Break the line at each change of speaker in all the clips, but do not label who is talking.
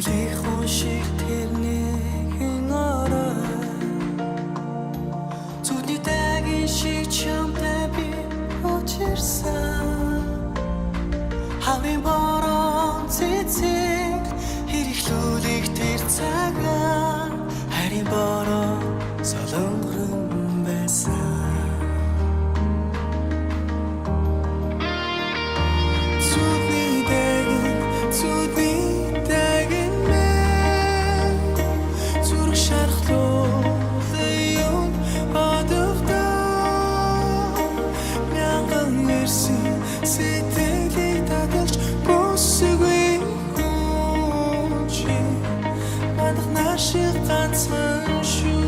Түүнийхөө шиг тэрнийг орой Зүдний дагийн шиг чамтай би очирсан Хаврын борон цэцэг хэрэглүүлэх тэр цагаа Харин борон солонгорон байсан Сэтгэлийг таталж бүсгүй хүчи Мадах нашиг ганцхан шүү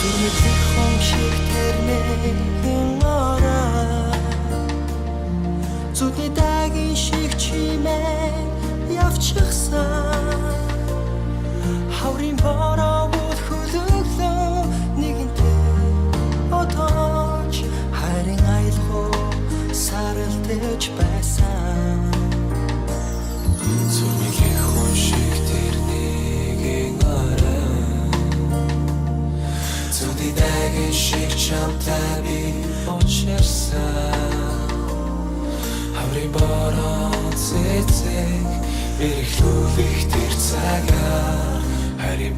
Түүнийхөө шиг тэрнийхэн орой Зүдний дагийн шиг чимээ явчихсан Хаврын бороо хөлөглөө нэгэнтэй отооч Харин айлхуу саралтэж байсан Зүнийхөө шиг тэрнийхэн орой Зүдний дагийн шиг чамтай би очирсан Хаврын бороо цэцэг эргэлүүлэх тэр цагаар Харин